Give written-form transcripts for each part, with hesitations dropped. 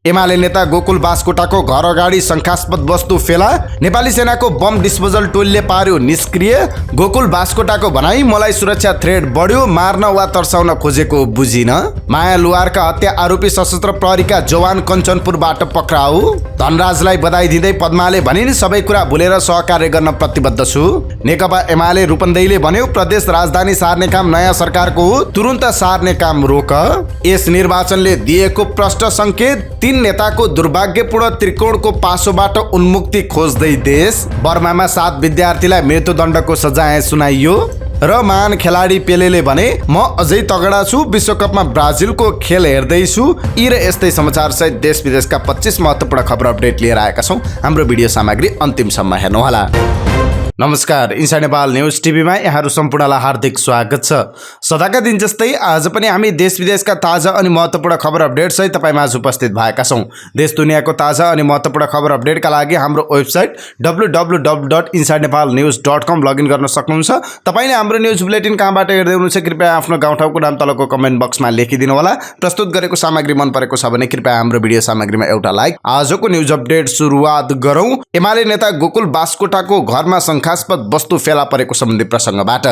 एमाले नेता गोकुल बास्कोटाको घर अगाडि शंकास्पद वस्तु फेला। नेपाली सेनाको बम डिस्पोजल टोलीले पार्यो निष्क्रिय। गोकुल बास्कोटाको भनाई मलाई सुरक्षा थ्रेड बढ्यो, मार्न वा तर्साउन खोजेको बुझिन। माया लुवारका हत्या आरोपी सशस्त्र प्रहरीका जवान कञ्चनपुरबाट पक्राउ। धनराजलाई बधाई दिँदै पद्माले भनिन् सबै कुरा भुलेर सहकार्य गर्न प्रतिबद्ध छु। नेकपा एमाले रूपन्देहीले भन्यो प्रदेश राजधानी सार्ने काम नयाँ सरकारको हो, तुरुन्त सार्ने काम रोक। यस निर्वाचनले दिएको प्रष्ट संकेत, तीन नेताको दुर्भाग्यपूर्ण त्रिकोणको पासोबाट उन्मुक्ति खोज्दै देश। बर्मामा 7 विद्यार्थीलाई मृत्युदण्डको सजाय सुनाइयो। र महान खेलाडी पेलेले भने म अझै तगडा छु, विश्वकपमा ब्राजिलको खेल हेर्दैछु। यी र यस्तै समाचार सहित देश विदेशका 25 महत्त्वपूर्ण खबर अपडेट लिएर आएका छौँ। हाम्रो भिडियो सामग्री अन्तिमसम्म हेर्नुहोला। नमस्कार, इन्साइड नेपाल न्युज टिभीमा यहाँहरू सम्पूर्णलाई हार्दिक स्वागत छ। सदाका दिन जस्तै आज पनि हामी देश विदेशका ताजा अनि महत्त्वपूर्ण खबर अपडेट सहित तपाईमाझ उपस्थित भएका छौँ। देश दुनियाँको ताजा अनि महत्त्वपूर्ण खबर अपडेटका लागि हाम्रो वेबसाइट www.insideNepalnews.com लगइन गर्न सक्नुहुन्छ। तपाईले हाम्रो न्युज बुलेटिन कहाँबाट हेर्दै हुनुहुन्छ कृपया आफ्नो गाउँठाउँको नाम तलको कमेन्ट बक्समा लेखिदिनु होला। प्रस्तुत गरेको सामग्री मन परेको छ भने कृपया हाम्रो भिडियो सामग्रीमा एउटा लाइक। आजको न्युज अपडेट सुरुवात गरौँ एमाले नेता गोकुल बास्कोटाको घरमा शंकास्पद वस्तु फेला परेको सम्बन्धी प्रसङ्गबाट।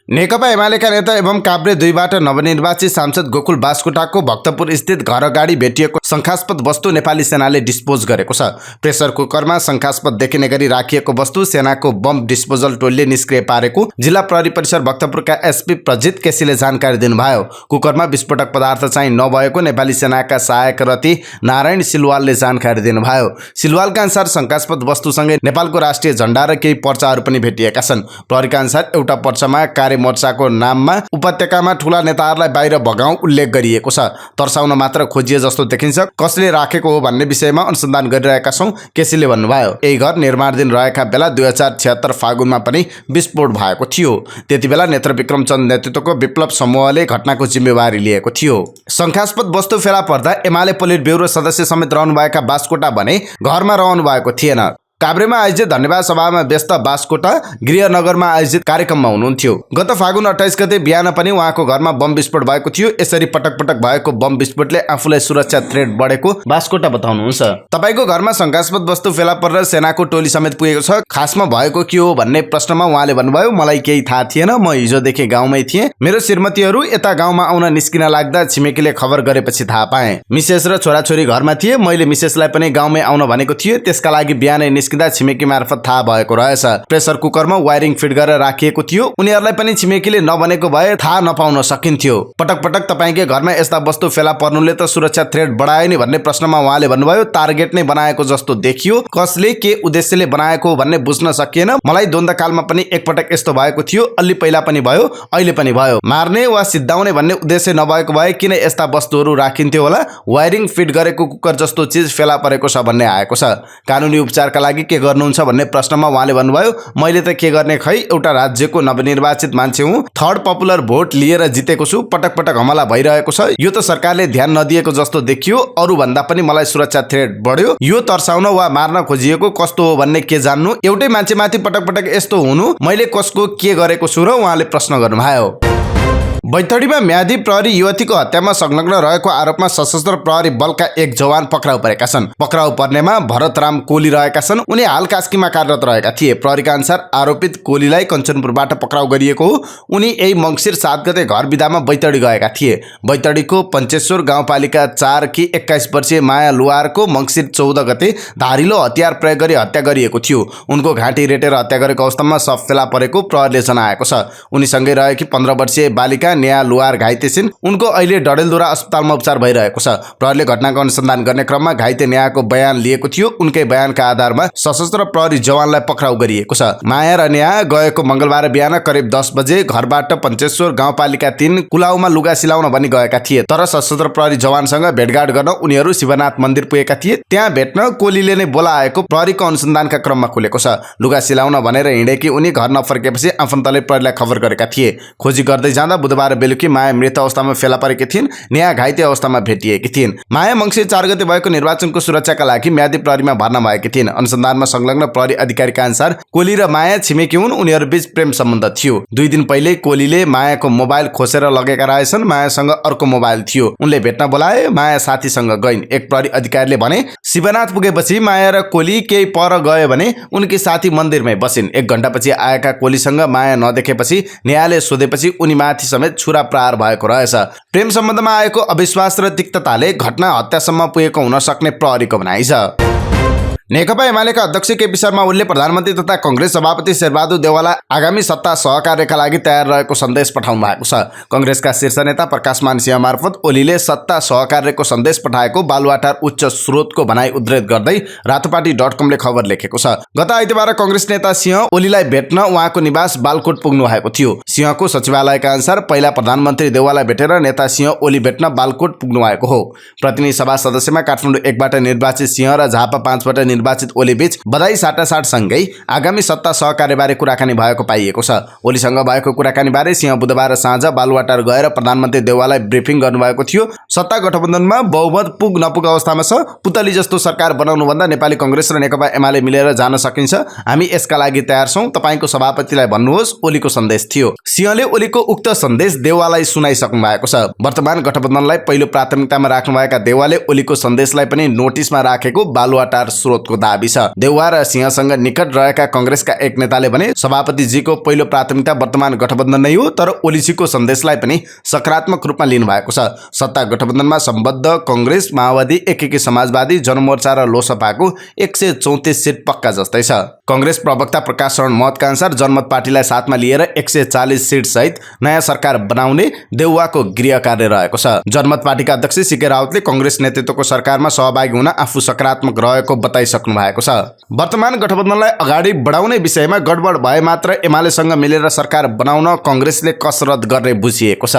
नेकपा एमालेका नेता एवं काभ्रे 2बाट नवनिर्वाचित सांसद गोकुल बास्कोटाको भक्तपुर स्थित घर अगाडि भेटिएको शंकास्पद वस्तु नेपाली सेनाले डिस्पोज गरेको छ। प्रेसर कुकरमा शंकास्पद देखिने गरी राखिएको वस्तु सेनाको बम डिस्पोजल टोलीले निष्क्रिय पारेको जिल्ला प्रहरी परिसर भक्तपुरका एसपी प्रजित केसीले जानकारी दिनुभयो। कुकरमा विस्फोटक पदार्थ चाहिँ नभएको नेपाली सेनाका सहायक रथी नारायण सिलवालले जानकारी दिनुभयो। सिलवालका अनुसार शंकास्पद वस्तुसँगै नेपालको राष्ट्रिय झण्डा र केही पर्चाहरू पनि भेटिएका छन्। प्रहरीका अनुसार एउटा पर्चामा मोर्चाको नाममा उपत्यकामा ठूला नेताहरूलाई बाहिर भगाउँ उल्लेख गरिएको छ। तर्साउन मात्र खोजिए जस्तो देखिन्छ, कसले राखेको हो भन्ने विषयमा अनुसन्धान गरिरहेका छौँ, केसीले भन्नुभयो। यही घर निर्माणाधीन रहेका बेला 2076 फागुनमा पनि विस्फोट भएको थियो। त्यतिबेला नेत्रविक्रम चन्द नेतृत्वको विप्लव समूहले घटनाको जिम्मेवारी लिएको थियो। शंकास्पद वस्तु फेला पर्दा एमाले पोलिट ब्युरो सदस्य समेत रहनुभएका बास्कोटा भने घरमा रहनु भएको थिएन। काभ्रेमा आयोजित धन्यवाद सभामा व्यस्त बास्कोटा गृहनगरमा आयोजित कार्यक्रममा हुनुहुन्थ्यो। गत फागुन 28 गते बिहान पनि उहाँको घरमा बम विस्फोट भएको थियो। यसरी पटक पटक भएको बम विस्फोटले आफूलाई सुरक्षा थ्रेड बढेको बास्कोटा बताउनुहुन्छ। तपाईको घरमा शंकास्पद वस्तु फेला परेर सेनाको टोली समेत पुगेको छ, खासमा भएको के हो भन्ने प्रश्नमा उहाँले भन्नुभयो मलाई केही थाहा थिएन, म हिजोदेखि गाउँमै थिएँ। मेरो श्रीमतीहरू यता गाउँमा आउन निस्किन लाग्दा छिमेकीले खबर गरेपछि थाहा पाएँ। मिसेस र छोराछोरी घरमा थिए। मैले मिसेसलाई पनि गाउँमै आउन भनेको थिएँ, त्यसका लागि बिहानै छिमेकी मार्फत थाहा भएको रहेछ। प्रेसर कुकरमा वायरिङ फिट गरेर राखिएको थियो। उनीहरूलाई पनि छिमेकीले नभनेको भए थाहा नपाउन सकिन्थ्यो। पटक पटक तपाईकै घरमा यस्ता वस्तु फेला पर्नुले त सुरक्षा थ्रेड बढायो नि भन्ने प्रश्नमा उहाँले भन्नुभयो टार्गेट नै बनाएको जस्तो देखियो, कसले के उद्देश्यले बनाएको भन्ने बुझ्न सकिएन। मलाई द्वन्द्वकालमा पनि एकपटक यस्तो भएको थियो, अलि पहिला पनि भयो, अहिले पनि भयो। मार्ने वा सिद्धाउने भन्ने उद्देश्य नभएको भए किन यस्ता वस्तुहरू राखिन्थ्यो होला? वायरिङ फिट गरेको कुकर जस्तो चीज फेला परेको छ भन्ने आएको छ। कानुनी उपचारका लागि के गर्नुहुन्छ भन्ने प्रश्नमा उहाँले भन्नुभयो मैले त के गर्ने खै, एउटा राज्यको नवनिर्वाचित मान्छे हुँ, थर्ड पपुलर भोट लिएर जितेको छु, पटक पटक हमला भइरहेको छ, यो त सरकारले ध्यान नदिएको जस्तो देखियो। अरू भन्दा पनि मलाई सुरक्षा थ्रेड बढ्यो। यो तर्साउन वा मार्न खोजिएको कस्तो हो भन्ने के जान्नु, एउटै मान्छेमाथि पटक पटक यस्तो हुनु, मैले कसको के गरेको छु र उहाँले प्रश्न गर्नुभयो। बैतडीमा म्यादी प्रहरी युवतीको हत्यामा संलग्न रहेको आरोपमा सशस्त्र प्रहरी बलका एक जवान पक्राउ परेका छन्। पक्राउ पर्नेमा भरतराम कोली रहेका छन्। उनी हाल कास्कीमा कार्यरत रहेका थिए। प्रहरीका अनुसार आरोपित कोलीलाई कञ्चनपुरबाट पक्राउ गरिएको हो। उनी यही मङ्सिर 7 गते घर बिदामा बैतडी गएका थिए। बैतडीको पञ्चेश्वर गाउँपालिका 4 की 21 वर्षीय माया लुवारको मङ्सिर 14 गते धारिलो हतियार प्रयोग गरी हत्या गरिएको थियो। उनको घाँटी रेटेर हत्या गरेको अवस्थामा शव फेला परेको प्रहरीले जनाएको छ। उनीसँगै रहेकी 15 वर्षीय बालिका नेहा लुवार घाइते छिन्। उनको अहिले डडेलधुरा अस्पतालमा उपचार भइरहेको छ। प्रहरीले घटनाको अनुसन्धान गर्ने क्रममा घाइते नेहाको बयान लिएको थियो। उनकै बयानका आधारमा सशस्त्र प्रहरी जवानलाई पक्राउ गरिएको छ। माया र नेहा गएको मंगलबार बिहान करिब 10 बजे घरबाट पञ्चेश्वर गाउँपालिका 3 कुलाउमा लुगा सिलाउन भनी गएका थिए। तर सशस्त्र प्रहरी जवानसँग भेटघाट गर्न उनीहरू शिवनाथ मन्दिर पुगेका थिए। त्यहाँ भेट्न कोलीले नै बोलाएको प्रहरीको अनुसन्धानका क्रममा खुलेको छ। लुगा सिलाउन भनेर हिँडेकी उनी घर नफर्केपछि आफन्तले प्रहरीलाई खबर गरेका थिए। खोजी गर्दै जाँदा बुधबार बुधबार बेलुकी माया मृत अवस्थामा फेला परेकी थिइन्। नेहा घाइते अवस्थामा भेटिएकी थिइन्। माया मङ्सिर 4 गते भएको निर्वाचनको सुरक्षाका लागि म्यादी प्रहरीमा भर्ना भएकी थिइन्। अनुसन्धानमा संलग्न प्रहरी अधिकारीका अनुसार कोली र माया छिमेकी हुन्। उनीहरू बीच प्रेम सम्बन्ध थियो। 2 दिन पहिले कोलीले मायाको मोबाइल खोसेर लगेका रहेछन्। मायासँग अर्को मोबाइल थियो। उनले भेट्न बोलाए। माया साथीसँग गइन्। एक प्रहरी अधिकारीले भने शिवनाथ पुगेपछि माया र कोली केही पर गयो भने उनकी साथी मन्दिरमै बसिन्। 1 घण्टापछि आएका कोलीसँग माया नदेखेपछि नेहाले सोधेपछि उनीमाथि समेत छुरा प्रहार भएको रहेछ। प्रेम सम्बन्धमा आएको अविश्वास र तिक्तताले घटना हत्यासम्म पुगेको हुन सक्ने प्रहरीको भनाइ छ। नेकपा एमालेका अध्यक्ष केपी शर्मा ओलीले प्रधानमन्त्री तथा कांग्रेस सभापति शेरबहादुर देउवालाई आगामी सत्ता सहकार्यका लागि तयार रहेको सन्देश पठाउनु भएको छ। कांग्रेसका शीर्ष नेता प्रकाशमान सिंह मार्फत ओलीले सत्ता सहकार्यको सन्देश पठाएको बालुवाटार उच्च स्रोतको भनाइ उद्धृत गर्दै रातोपाटी.com ले खबर लेखेको छ। गत आइतबार कांग्रेस नेता सिंह ओलीलाई भेट्न उहाँको निवास बालकोट पुग्नु भएको थियो। सिंहको सचिवालयका अनुसार पहिला प्रधानमन्त्री देउवालाई भेटेर नेता सिंह ओली भेट्न बालकोट पुग्नु भएको हो। प्रतिनिधि सभा सदस्यमा काठमाडौँ 1 बाट निर्वाचित सिंह र झापा 5 बाट निर्वाचित ओली बीच बधाई साटासाट सँगै आगामी सत्ता सहकार्यबारे कुराकानी भएको पाइएको छ। ओलीसँग भएको कुराकानीबारे सिंह बुधबार साँझ बालुवाटार गएर प्रधानमन्त्री देउवालाई ब्रिफिङ गर्नुभएको थियो। सत्ता गठबन्धनमा बहुमत पुग नपुग अवस्थामा छ। पुतली जस्तो सरकार बनाउनुभन्दा नेपाली कांग्रेस र नेकपा एमाले मिलेर जान सकिन्छ। हामी यसका लागि तयार छौं। तपाईको सभापतिलाई भन्नुहोस्, ओलीको सन्देश थियो। सिंहले ओलीको उक्त सन्देश देउवालाई सुनाइसक्नु भएको छ। वर्तमान गठबन्धनलाई पहिलो प्राथमिकतामा राख्नुभएका देउवाले ओलीको सन्देशलाई पनि नोटिसमा राखेको बालुवाटार स्रोतको दाबी छ। देउवा र सिंहसँग निकट रहेका कांग्रेसका एक नेताले भने सभापतिजीको पहिलो प्राथमिकता वर्तमान गठबन्धन नै हो, तर ओलीजीको सन्देशलाई पनि सकारात्मक रूपमा लिनु भएको छ। सत्ता गठबन्धनमा सम्बद्ध कांग्रेस, माओवादी, एकीकृत समाजवादी, जनमोर्चा र लोसपाको 134 सिट पक्का जस्तै छ। कांग्रेस प्रवक्ता प्रकाश शरण महतका अनुसार जनमत पार्टीलाई साथमा लिएर 140 सिट सहित नयाँ सरकार बनाउने देउवाको गृह कार्य रहेको छ। जनमत पार्टीका अध्यक्ष सीके राउतले कांग्रेस नेतृत्वको सरकारमा सहभागी हुन आफू सकारात्मक रहेको बताइसक्नु भएको छ। वर्तमान गठबन्धनलाई अगाडि बढाउने विषयमा गडबड भए मात्र एमालेसँग मिलेर सरकार बनाउन कांग्रेसले कसरत गर्ने बुझिएको छ।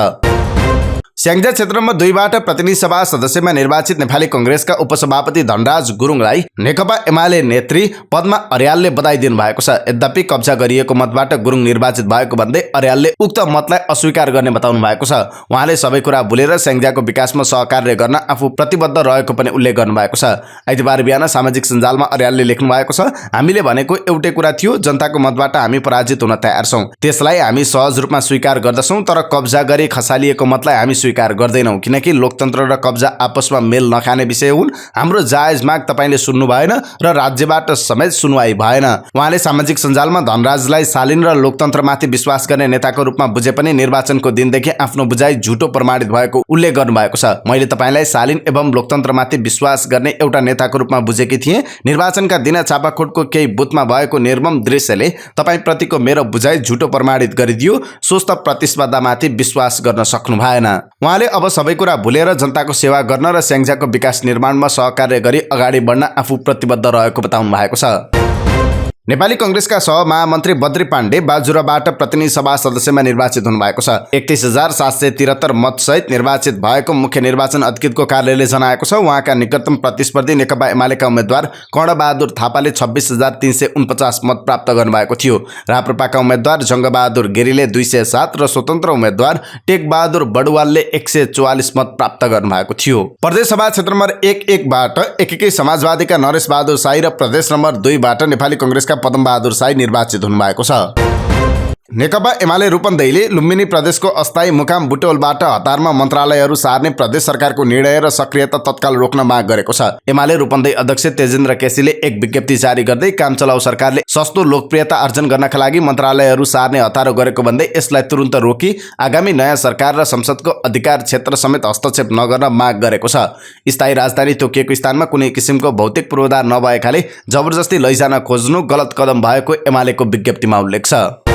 स्याङ्जा क्षेत्र नम्बर 2 बाट प्रतिनिधि सभा सदस्यमा निर्वाचित नेपाली कांग्रेसका उपसभापति धनराज गुरुङलाई नेकपा एमाले नेत्री पद्मा अर्यालले बधाई दिनुभएको छ। यद्यपि कब्जा गरिएको मतबाट गुरुङ निर्वाचित भएको भन्दै अर्यालले उक्त मतलाई अस्वीकार गर्ने बताउनु भएको छ। उहाँले सबै कुरा भुलेर स्याङ्जाको विकासमा सहकार्य गर्न आफू प्रतिबद्ध रहेको पनि उल्लेख गर्नुभएको छ। आइतबार बिहान सामाजिक सञ्जालमा अर्यालले लेख्नु भएको छ, हामीले भनेको एउटै कुरा थियो, जनताको मतबाट हामी पराजित हुन तयार छौं। त्यसलाई हामी सहज रूपमा स्वीकार गर्दछौं, तर कब्जा गरी खसालिएको मतलाई हामी स्वीकार गर्दैनौं, किनकि लोकतन्त्र र कब्जा आपसमा मेल नखाने विषय हुन्। हाम्रो जायज माग तपाईले सुन्नु भएन र राज्यबाट समेत सुनवाई भएन। उहाँले सामाजिक सञ्जालमा धनराजलाई शालीन र लोकतन्त्रमाथि विश्वास गर्ने नेताको रूपमा बुझे पनि निर्वाचनको दिनदेखि आफ्नो बुझाइ झुटो प्रमाणित भएको उल्लेख गर्नुभएको छ। मैले तपाईलाई शालीन एवं लोकतन्त्रमाथि विश्वास गर्ने एउटा नेताको रूपमा बुझेकी थिएँ। निर्वाचनका दिन छापाखोटको केही बुथमा भएको निर्मम दृश्यले तपाईप्रतिको मेरो बुझाइ झुटो प्रमाणित गरिदियो। स्वस्थ प्रतिस्पर्धामाथि विश्वास गर्न सक्नु भएन। उहाँले अब सबै कुरा भुलेर जनताको सेवा गर्न र स्याङ्जाको विकास निर्माणमा सहकार्य गरी अगाडि बढ्न आफू प्रतिबद्ध रहेको बताउनु भएको छ। नेपाली कांग्रेसका सहमहामन्त्री बद्री पाण्डे बाजुराबाट प्रतिनिधि सभा सदस्यमा निर्वाचित हुनुभएको छ। 31,773 मतसहित निर्वाचित भएको मुख्य निर्वाचन अधिकृतको कार्यालयले जनाएको छ। उहाँका निकटतम प्रतिस्पर्धी नेकपा एमालेका उम्मेद्वार कर्णबहादुर थापाले 26,349 मत प्राप्त गर्नुभएको थियो। राप्रपाका उम्मेद्वार जङ्गबहादुर गिरीले 207 र स्वतन्त्र उम्मेद्वार टेकबहादुर बडुवालले 144 मत प्राप्त गर्नुभएको थियो। प्रदेश सभा क्षेत्र नम्बर 1 बाट एकीकृत समाजवादीका नरेश बहादुर साई र प्रदेश नम्बर 2 बाट नेपाली कांग्रेसका पद्मबहादुर साई निर्वाचित हुनुभएको छ। नेकपा एमाले रूपन्देहीले लुम्बिनी प्रदेशको अस्थायी मुकाम बुटवलबाट हतारमा मन्त्रालयहरू सार्ने प्रदेश सरकारको निर्णय र सक्रियता तत्काल रोक्न माग गरेको छ। एमाले रूपन्देही अध्यक्ष तेजेन्द्र केसीले एक विज्ञप्ति जारी गर्दै काम चलाउ सरकारले सस्तो लोकप्रियता आर्जन गर्नका लागि मन्त्रालयहरू सार्ने हतारो गरेको भन्दै यसलाई तुरुन्त रोकी आगामी नयाँ सरकार र संसदको अधिकार क्षेत्र समेत हस्तक्षेप नगर्न माग गरेको छ। स्थायी राजधानी तोकिएको स्थानमा कुनै किसिमको भौतिक पूर्वाधार नभएकाले जबरजस्ती लैजान खोज्नु गलत कदम भएको एमालेको विज्ञप्तिमा उल्लेख छ।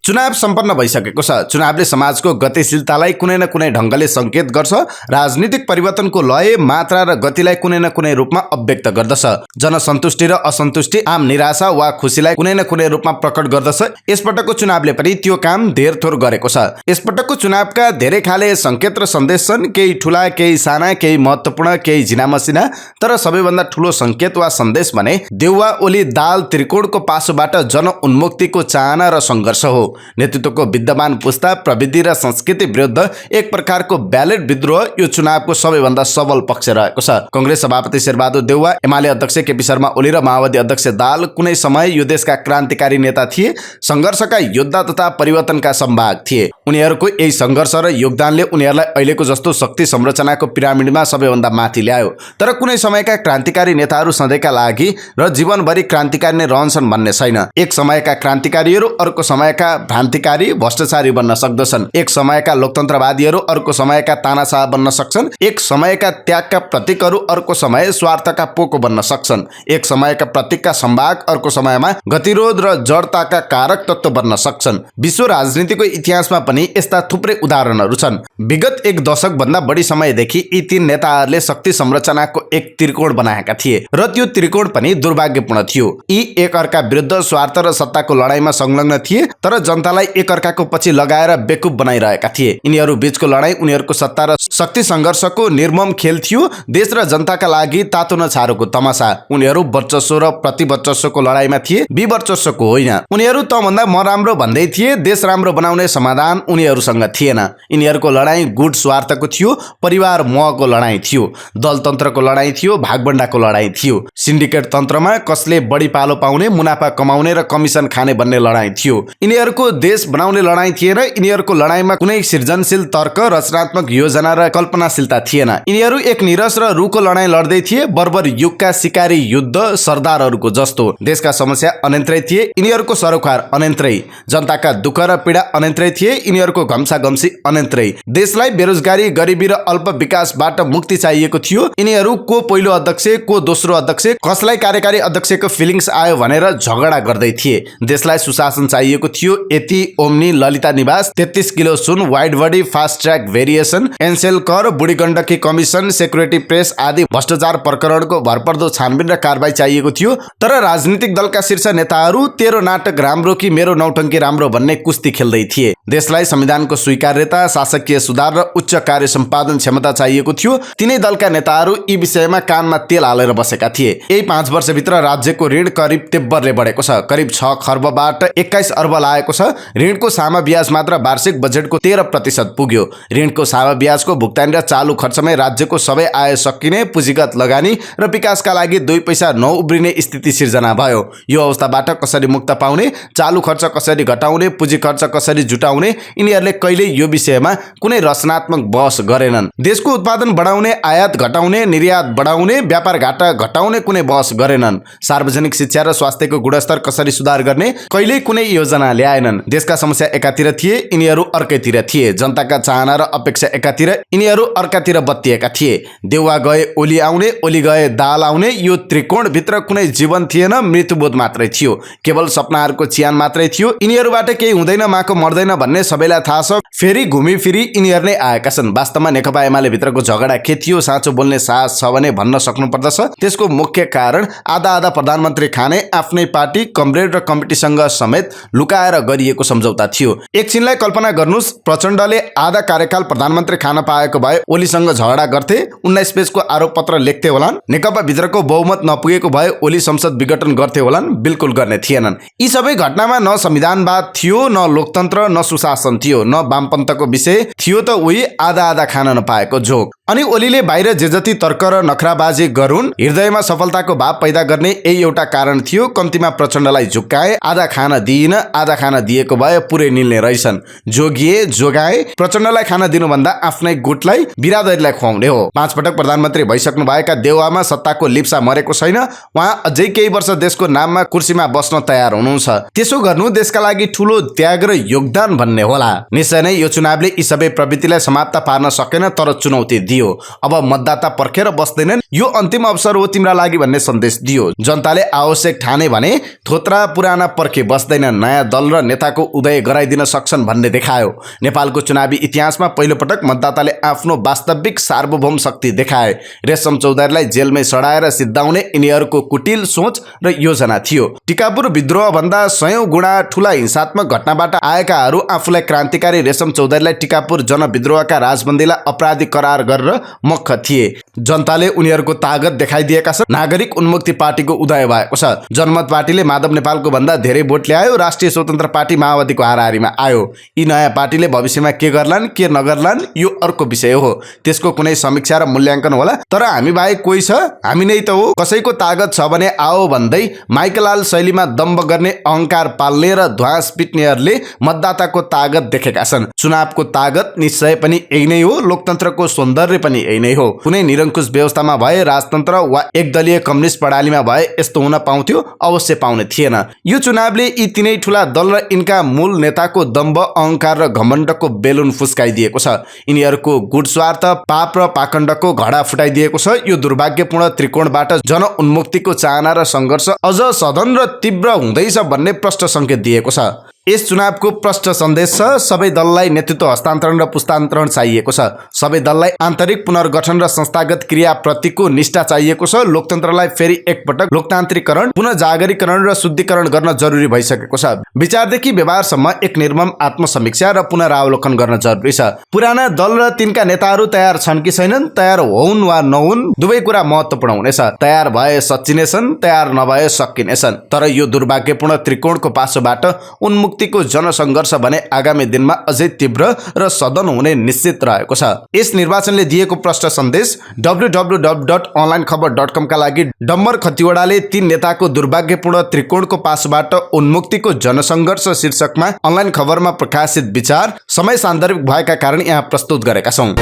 चुनाव सम्पन्न भइसकेको छ। चुनावले समाजको गतिशीलतालाई कुनै न कुनै ढङ्गले संकेत गर्छ। राजनीतिक परिवर्तनको लय, मात्रा र गतिलाई कुनै न कुनै रूपमा अभिव्यक्त गर्दछ। जनसन्तुष्टि र असन्तुष्टि, आम निराशा वा खुसीलाई कुनै न कुनै रूपमा प्रकट गर्दछ। यसपटकको चुनावले पनि त्यो काम धेर थोर गरेको छ। यसपटकको चुनावका धेरै खाले संकेत र सन्देश छन्, केही ठुला, केही साना, केही महत्त्वपूर्ण, केही झिनामसिना। तर सबैभन्दा ठुलो संकेत वा सन्देश भने देउवा ओली दाल त्रिकोणको पासोबाट जनउन्मुक्तिको चाहना र सङ्घर्ष हो। नेतृत्वको विद्यमान पुस्ता प्रविधि र संस्कृति विरुद्ध एक प्रकारको ब्यालेट विद्रोह यो चुनावको सबैभन्दा सबल पक्ष रहेको छ। कांग्रेस सभापति शेरबहादुर देउवा, एमाले अध्यक्ष केपी शर्मा ओली र माओवादी अध्यक्ष दाहाल कुनै समय यो देशका क्रान्तिकारी नेता थिए, संघर्षका योद्धा तथा परिवर्तनका सम्भाग थिए। उनीहरूको यही सङ्घर्ष र योगदानले उनीहरूलाई अहिलेको जस्तो शक्ति संरचनाको पिरामिडमा सबैभन्दा माथि ल्यायो। तर कुनै समयका क्रान्तिकारी नेताहरू सधैँका लागि र जीवनभरि क्रान्तिकारी नै रहन्छन् भन्ने छैन। एक समयका क्रान्तिकारीहरू अर्को समयका भ्रान्तिकारी भ्रष्टाचारी बन्न सक्दछन्। एक समयका लोकतन्त्रवादीहरू अर्को समयका तानाशाह बन्न सक्छन्। एक समयका त्यागका प्रतीकहरू अर्को समय स्वार्थका पोको बन्न सक्छन्। एक समयका प्रतीकका सम्भाग अर्को समयमा गतिरोध र जडताका कारक तत्त्व बन्न सक्छन्। विश्व राजनीतिको इतिहासमा पनि यस्ता थुप्रै उदाहरणहरू छन्। विगत एक दशक भन्दा बढी समयदेखि यी तीन नेताहरूले शक्ति संरचनाको एक त्रिकोण बनाएका थिए र त्यो त्रिकोण पनि दुर्भाग्यपूर्ण थियो। यी एकअर्का विरुद्ध स्वार्थ र सत्ताको लडाईँमा संलग्न थिए, तर जनतालाई एकअर्काको पछि लगाएर बेकुफ बनाइरहेका थिए। यिनीहरू बीचको लडाईँ उनीहरूको सत्ता र शक्ति सङ्घर्षको निर्मम खेल थियो, देश र जनताका लागि तातो नछारोको तमासा। उनीहरू वर्चस्व र प्रतिवर्चस्वको लडाईँमा थिए, विवर्चस्वको होइन। उनीहरू तँभन्दा म राम्रो भन्दै थिए, देश राम्रो बनाउने समाधान उनीहरूसँग थिएन। यिनीहरूको लडाईँ गुट स्वार्थको थियो, परिवार मोहको लडाईँ थियो, दलतन्त्रको लडाईँ थियो, भागबण्डाको लडाईँ थियो, सिन्डिकेट तन्त्रमा कसले बढी पालो पाउने, मुनाफा कमाउने र कमिसन खाने भन्ने लडाईँ थियो। यिनीहरूको देश बनाउने लडाईँ थिएन। यिनीहरूको लडाईँमा कुनै सृजनशील तर्क, रचनात्मक योजना र कल्पनाशीलता थिएन। यिनीहरू एक निरस र रूखको लडाईँ लड्दै थिए, बर्बर युगका सिकारी युद्ध सरदारहरूको जस्तो। देशका समस्या अनन्तरै थिए, यिनीहरूको सरोकार अनन्तरै। जनताका दुःख र पीडा अनन्तरै थिए, यिनीहरूको घम्साघम्सी अनन्तरै। देशलाई बेरोजगारी, गरिबी र अल्प विकासबाट मुक्ति चाहिएको थियो। यिनीहरू को पहिलो अध्यक्ष, को दोस्रो अध्यक्ष, कसलाई कार्यकारी अध्यक्षको फिलिङ्स आयो भनेर झगडा गर्दै थिए। देशलाई सुशासन चाहिएको थियो। यति ओम्नी, ललिता निवास, 33 किलो सुन, wide body, fast track variation, Ncell कर, Budhi Gandaki commission, security press आदि भ्रष्टाचार प्रकरणको भरपर्दो छानबिन र कारबाही चाहिएको थियो। तर राजनीतिक दलका शीर्ष नेताहरू तेरो नाटक राम्रो कि मेरो नौटङ्की राम्रो भन्ने कुस्ती खेल्दै थिए। देशलाई संविधानको स्वीकार्यता, शासकीय सुधार र उच्च कार्य सम्पादन क्षमता चाहिएको थियो। तिनै दलका नेताहरू यी विषयमा कानमा तेल हालेर बसेका थिए। यही 5 वर्षभित्र राज्यको ऋण करिब तेब्बरले बढेको छ, करिब 6 खर्बबाट 21 अर्ब लागेको छ। ऋणको सामा ब्याज मात्र वार्षिक बजेटको 13% पुग्यो। ऋणको सामा ब्याजको भुक्तानी र चालु खर्चमै राज्यको सबै आय सकिने, पुँजीगत लगानी र विकासका लागि 2 पैसा नउब्रिने स्थिति सिर्जना भयो। यो अवस्थाबाट कसरी मुक्त पाउने, चालु खर्च कसरी घटाउने, पुँजी खर्च कसरी जुटाउने, यिनीहरूले कहिल्यै यो विषयमा कुनै रचनात्मक बहस गरेनन्। देशको उत्पादन बढाउने, आयात घटाउने, निर्यात बढाउने, व्यापार घाटा घटाउने कुनै बहस गरेनन्। सार्वजनिक शिक्षा र स्वास्थ्यको गुणस्तर कसरी सुधार गर्ने कहिल्यै कुनै योजना ल्याएनन्। देशका समस्या एकातिर थिए, यिनीहरू अर्कैतिर थिए। जनताका चाहना र अपेक्षा एकातिर, यिनीहरू अर्कातिर बत्तिएका थिए। देउवा गए ओली आउने, ओली गए दाहाल आउने। यो त्रिकोणभित्र कुनै जीवन थिएन, मृत्युबोध मात्रै थियो। केवल सपनाहरूको चियान मात्रै थियो। यिनीहरूबाट केही हुँदैन, माको मर्दैन भन्ने सबैलाई थाहा छ। फेरि घुमिफिरी यिनीहरू नै आएका छन्। वास्तवमा नेकपा एमाले भित्रको झगडा के थियो, साँचो बोल्ने साहस छ भने भन्न सक्नुपर्दछ। त्यसको मुख्य कारण आधा प्रधानमन्त्री खाने, आफ्नै पार्टी, कमरेड र कमिटीसँग समेत लुकाएर गरिएको सम्झौता थियो। एकछिनलाई कल्पना गर्नुस्, प्रचण्डले आधा कार्यकाल प्रधानमन्त्री खान पाएको भए ओलीसँग झगडा गर्थे, 19 पेजको आरोप पत्र लेख्थे होलान्। नेकपा भित्रको बहुमत नपुगेको भए ओली संसद विघटन गर्थे होलान्, बिल्कुल गर्ने थिएनन्। यी सबै घटनामा न संविधानवाद थियो, न लोकतन्त्र, न सुशासन थियो, न वामपन्थको विषय थियो, त उही आधा खान नपाएको जोग। अनि ओलीले बाहिर जे जति तर्क र नखराबाजी गरून्, हृदयमा सफलताको भाव पैदा गर्ने यही एउटा कारण थियो। कम्तीमा प्रचण्डलाई झुक्काए, आधा खान दिइन, आधा खान दिएको भए पुरै निल्ने रहेछन्। जोगिए, जोगाए, प्रचण्डलाई खान दिनुभन्दा आफ्नै गुटलाई, बिरादरीलाई खुवाउने हो। 5 पटक प्रधानमन्त्री भइसक्नु भएका देउवामा सत्ताको लिप्सा मरेको छैन। उहाँ अझै केही वर्ष देशको नाममा कुर्सीमा बस्न तयार हुनुहुन्छ। त्यसो गर्नु देशका लागि ठूलो त्याग र योगदान भन्ने होला। निश्चय नै यो चुनावले यी सबै प्रवृत्तिलाई समाप्त पार्न सकेन, तर चुनौती दियो। अब मतदाता पर्खेर बस्दैनन्, यो अन्तिम अवसर हो तिम्रा लागि भन्ने सन्देश दियो। जनताले आवश्यक ठाने भने थोत्रा पुराना पर्खे बस्दैनन्, नयाँ दल र नेताको उदय गराइदिन सक्छन् भन्ने देखायो। नेपालको चुनावी इतिहासमा पहिलो पटक मतदाताले आफ्नो वास्तविक सार्वभौम शक्ति देखाए। रेशम चौधरीलाई जेलमै सडाएर सिद्धाउने यिनीहरूको कुटिल सोच र योजना थियो। टिकापुर विद्रोह भन्दा 100 गुणा ठूला हिंसात्मक घटनाबाट आएकाहरू आफूलाई क्रान्तिकारी रेशम चौधरीलाई टिकापुर जनविद्रोहका राजबन्दीलाई अपराधी करार गरेर मख थिए। जनताले उनीहरूको तागत देखाइदिएका छन्। नागरिक उन्मुक्ति पार्टीको उदय भएको छ। जनमत पार्टीले माधव नेपालको भन्दा धेरै भोट ल्यायो। राष्ट्रिय स्वतन्त्र पार्टी पार्टी माओवादीको हाराहारीमा आयो। यी नयाँ पार्टीले भविष्यमा के गर्लान् के नगर्लान् यो अर्को विषय हो, त्यसको कुनै समीक्षा र मूल्याङ्कन होला। तर हामी बाहेक कोही छ, हामी नै त हो। कसैको तागत छ भने आओ भन्दै माइकलाल शैलीमा दम्ब गर्ने, अहंकार पाल्ने र ध्वास पिट्नेहरूले मतदाताको तागत देखेका छन्। चुनावको तागत निश्चय पनि यही नै हो, लोकतन्त्रको सौन्दर्य पनि यही नै हो। कुनै निरङ्कुश व्यवस्थामा भए, राजतन्त्र वा एकदलीय कम्युनिस्ट प्रणालीमा भए यस्तो हुन पाउँथ्यो? अवश्य पाउने थिएन। यो चुनावले यी तीनै ठूला दल र यिनका मूल नेताको दम्ब, अहंकार र घमण्डको बेलुन फुस्काइदिएको छ। यिनीहरूको गुट स्वार्थ, पाप र पाखण्डको घडा फुटाइदिएको छ। यो दुर्भाग्यपूर्ण त्रिकोणबाट जनउन्मुक्तिको चाहना र सङ्घर्ष अझ सघन र तीव्र हुँदैछ भन्ने प्रष्ट सङ्केत दिएको छ। यस चुनावको प्रष्ट सन्देश छ, सबै दललाई नेतृत्व हस्तान्तरण र पुस्तान्तरण चाहिएको छ। सबै दललाई आन्तरिक पुनर्गठन र संस्थागत क्रियाप्रतिको निष्ठा चाहिएको छ। लोकतन्त्रलाई फेरि एकपटक लोकतान्त्रिकरण, पुनः जागरीकरण र शुद्धिकरण गर्न जरुरी भइसकेको छ। विचारदेखि व्यवहारसम्म एक निर्मम आत्मसमीक्षा र पुनरावलोकन गर्न जरुरी छ। पुराना दल र तिनका नेताहरू तयार छन् कि छैनन्? तयार हुन् वा नहुन्, दुवै कुरा महत्त्वपूर्ण हुनेछ। तयार भए सच्चिनेछन्, तयार नभए सकिनेछन्। तर यो दुर्भाग्यपूर्ण त्रिकोणको पासोबाट उन्मुक्तिको जनसङ्घर्ष भने आगामी दिनमा अझै तीव्र र सदन हुने निश्चित रहेको छ। यस निर्वाचनले दिएको प्रष्ट सन्देश www.onlinekhabar.com का लागि डम्बर खतिवडाले तीन नेताको दुर्भाग्यपूर्ण त्रिकोणको पासबाट उन्मुक्तिको जनसङ्घर्ष शीर्षकमा अनलाइन खबरमा प्रकाशित विचार समय सान्दर्भिक भएका कारण यहाँ प्रस्तुत गरेका छौं।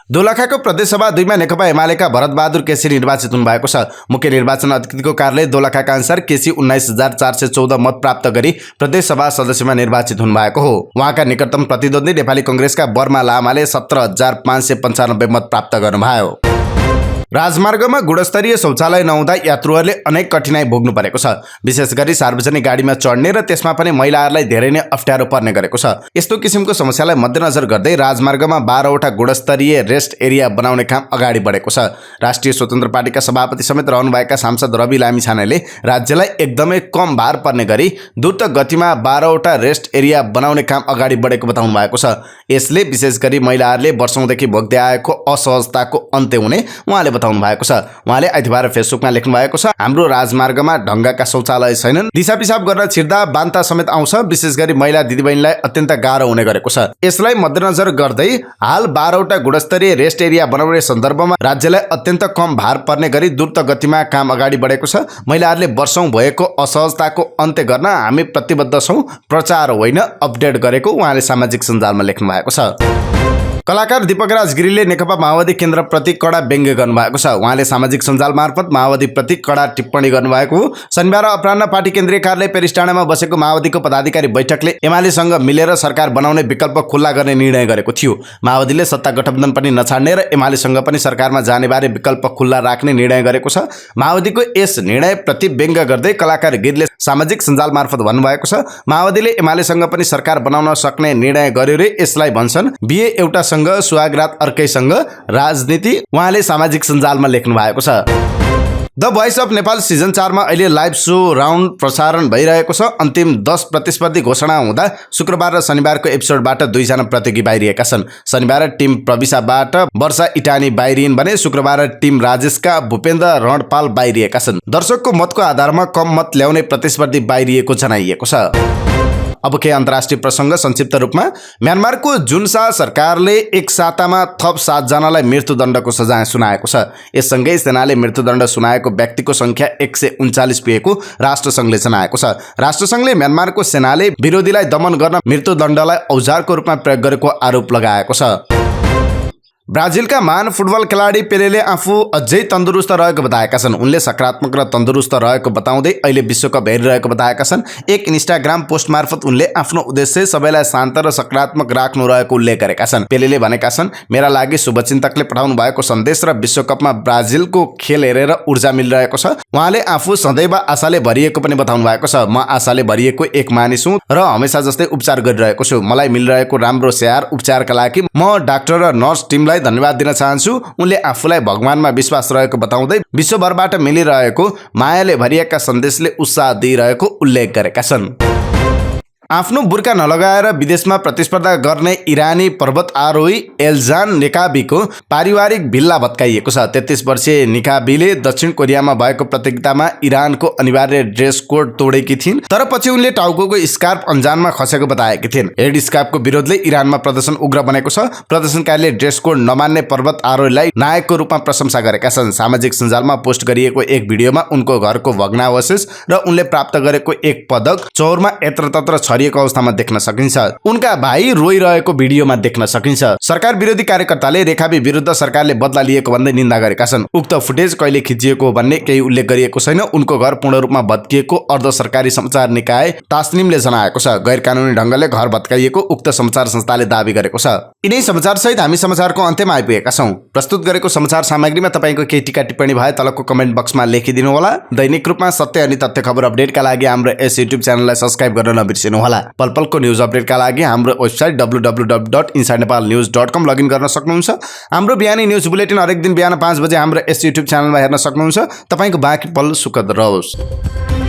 दोलखाको प्रदेशसभा 2 मा नेकपा एमालेका भरतबहादुर केसी निर्वाचित हुनुभएको छ। मुख्य निर्वाचन अधिकारीको कार्यालय दोलखाका अनुसार केसी 19,414 मत प्राप्त गरी प्रदेशसभा सदस्यमा निर्वाचित हुनुभएको हो। उहाँका निकटतम प्रतिद्वन्दी नेपाली कांग्रेसका बर्मा लामाले 17,595 मत प्राप्त गर्नुभयो। राजमार्गमा गुणस्तरीय शौचालय नहुँदा यात्रुहरूले अनेक कठिनाई भोग्नु परेको छ। विशेष गरी सार्वजनिक गाडीमा चढ्ने र त्यसमा पनि महिलाहरूलाई धेरै नै अप्ठ्यारो पर्ने गरेको छ। यस्तो किसिमको समस्यालाई मध्यनजर गर्दै राजमार्गमा 12 वटा गुणस्तरीय रेस्ट एरिया बनाउने काम अगाडि बढेको छ। राष्ट्रिय स्वतन्त्र पार्टीका सभापति समेत रहनुभएका सांसद रवि लामिछानेले राज्यलाई एकदमै कम भार पर्ने गरी द्रुत गतिमा 12 वटा रेस्ट एरिया बनाउने काम अगाडि बढेको बताउनु भएको छ। यसले विशेष गरी महिलाहरूले वर्षौंदेखि भोग्दै आएको असहजताको अन्त्य हुने उहाँले बताउनु भएको छ। उहाँले आइतबार फेसबुकमा लेख्नु भएको छ, हाम्रो राजमार्गमा ढंगका शौचालय छैनन्, दिशा पिसाब गर्न छिर्दा बान्ता समेत आउँछ। विशेष गरी महिला दिदीबहिनीलाई अत्यन्त गाह्रो हुने गरेको छ। यसलाई मध्यनजर गर्दै हाल 12 वटा गुणस्तरीय रेस्ट एरिया बनाउने सन्दर्भमा राज्यलाई अत्यन्त कम भार पर्ने गरी द्रुत गतिमा काम अगाडि बढेको छ। महिलाहरूले वर्षौं भएको असहजताको अन्त्य गर्न हामी प्रतिबद्ध छौं, प्रचार होइन अपडेट गरेको उहाँले सामाजिक सञ्जालमा लेख्नु भएको छ। कलाकार दीपकराज गिरीले नेकपा माओवादी केन्द्रप्रति कडा व्यङ्ग्य गर्नुभएको छ। उहाँले सामाजिक सञ्जाल मार्फत माओवादी प्रति कडा टिप्पणी गर्नुभएको हो। शनिबार अपराह्न पार्टी केन्द्रीय कार्यालय पेरिस डाँडामा बसेको माओवादीको पदाधिकारी बैठकले एमालेसँग मिलेर सरकार बनाउने विकल्प खुल्ला गर्ने निर्णय गरेको थियो। माओवादीले सत्ता गठबन्धन पनि नछाड्ने र एमालेसँग पनि सरकारमा जाने बारे विकल्प खुल्ला राख्ने निर्णय गरेको छ। माओवादीको यस निर्णयप्रति व्यङ्ग्य गर्दै कलाकार गिरीले सामाजिक सञ्जाल मार्फत भन्नुभएको छ, माओवादीले एमालेसँग पनि सरकार बनाउन सक्ने निर्णय गर्यो रे, यसलाई भन्छन् बिहे एउटा सुहागरात अर्कैसँग राजनीति। उहाँले सामाजिक सञ्जालमा लेख्नु भएको छ। The voice of Nepal season 4 मा अहिले लाइभ शो राउन्ड प्रसारण भइरहेको छ। अन्तिम 10 प्रतिस्पर्धी घोषणा हुँदा शुक्रबार र शनिबारको एपिसोडबाट 2 जना प्रतियोगी बाहिरिएका छन्। शनिबार टिम प्रविशाबाट वर्षा इटानी बाहिरिन् भने शुक्रबार टिम राजेशका भूपेन्द्र रणपाल बाहिरिएका छन्। दर्शकको मतको आधारमा कम मत ल्याउने प्रतिस्पर्धी बाहिरिएको जनाइएको छ। अब के अन्तर्राष्ट्रिय प्रसङ्ग संक्षिप्त रूपमा। म्यानमारको जुनसा सरकारले एक सातामा थप 7 जनालाई मृत्युदण्डको सजाय सुनाएको छ। यससँगै सेनाले मृत्युदण्ड सुनाएको व्यक्तिको संख्या 139 पुगेको राष्ट्रसङ्घले जनाएको छ। राष्ट्रसङ्घले म्यानमारको सेनाले विरोधीलाई दमन गर्न मृत्युदण्डलाई औजारको रूपमा प्रयोग गरेको आरोप लगाएको छ। ब्राजिलका महान फुटबल खेलाडी पेलेले आफू अझै तन्दुरुस्त रहेको बताएका छन्। उनले सकारात्मक र तन्दुरुस्त रहेको बताउँदै अहिले विश्वकप हेरिरहेको बताएका छन्। एक इन्स्टाग्राम पोस्ट मार्फत उनले आफ्नो उद्देश्य सबैलाई शान्त र सकारात्मक राख्नु रहेको उल्लेख गरेका छन्। पेलेले भनेका छन्, मेरा लागि शुभचिन्तकले पठाउनु भएको सन्देश र विश्वकपमा ब्राजिलको खेल हेरेर ऊर्जा मिलिरहेको छ। उहाँले आफू सदैव आशाले भरिएको पनि बताउनु भएको छ। म आशाले भरिएको एक मानिस हुँ र हमेसा जस्तै उपचार गरिरहेको छु। मलाई मिलिरहेको राम्रो स्याहार उपचारका लागि म डाक्टर र नर्स टिमलाई धन्यवाद दिन चाहन्छु। उनले आफूलाई भगवानमा विश्वास रहेको बताउँदै विश्वभरबाट मिलिरहेको मायाले भरिएका सन्देशले उत्साह दिइरहेको उल्लेख गरेका छन्। आफ्नो बुर्का नलगाएर विदेशमा प्रतिस्पर्धा गर्ने इरानी पर्वत आरोही एल्जान निकाबीको पारिवारिक भिल्ला भत्काइएको छ। 33 वर्षीय निकाबीले दक्षिण कोरियामा भएको प्रतियोगितामा इरानको अनिवार्य ड्रेस कोड तोडेकी थिइन्, तर पछि उनले टाउकोको स्कार्फ अन्जानमा खसेको बताएकी थिइन्। हेड स्कार्फको विरोधले इरानमा प्रदर्शन उग्र बनेको छ। प्रदर्शनकारीले ड्रेस कोड नमान्ने पर्वत आरोहीलाई नायकको रूपमा प्रशंसा गरेका छन्। सामाजिक सञ्जालमा पोस्ट गरिएको एक भिडियोमा उनको घरको भग्नावशेष र उनले प्राप्त गरेको एक पदक चौरमा यत्रतत्र छरिएको अवस्थामा देख्न सकिन्छ। उनका भाइ रोइरहेको भिडियोमा देख्न सकिन्छ। सरकार विरोधी कार्यकर्ताले रेखाबी विरुद्ध सरकारले बदला लिएको भन्दै निन्दा गरेका छन्। उक्त फुटेज कहिले खिचिएको भन्ने केही उल्लेख गरिएको छैन। उनको घर पूर्ण रूपमा भत्किएको अर्ध सरकारी समाचार निकाय तास्निमले जनाएको छ। गैर कानुनी ढंगले घर भत्काइएको उक्त समाचार संस्थाले दाबी गरेको छ। यिनै समाचार सहित हामी समाचारको अन्त्यमा आइपुगेका छौं। प्रस्तुत गरेको समाचार सामग्रीमा तपाईको केही टिका टिप्पणी भए तलको कमेन्ट बक्समा लेखिदिनु होला। दैनिक रूपमा सत्य अनि तथ्य खबर अपडेटका लागि हाम्रो यस युट्युब च्यानललाई सब्स्क्राइब गर्न नबिर्सिनु होला। पलपलको न्यूज अपडेटका लागि हाम्रो वेबसाइट www.insidenepal.news.com लगइन गर्न सक्नुहुन्छ। हाम्रो बिहानी न्यूज बुलेटिन हरेक दिन बिहान 5 बजे हाम्रो यस युट्युब च्यानलमा हेर्न सक्नुहुन्छ। तपाईको बाँकी पल सुखद रहोस्।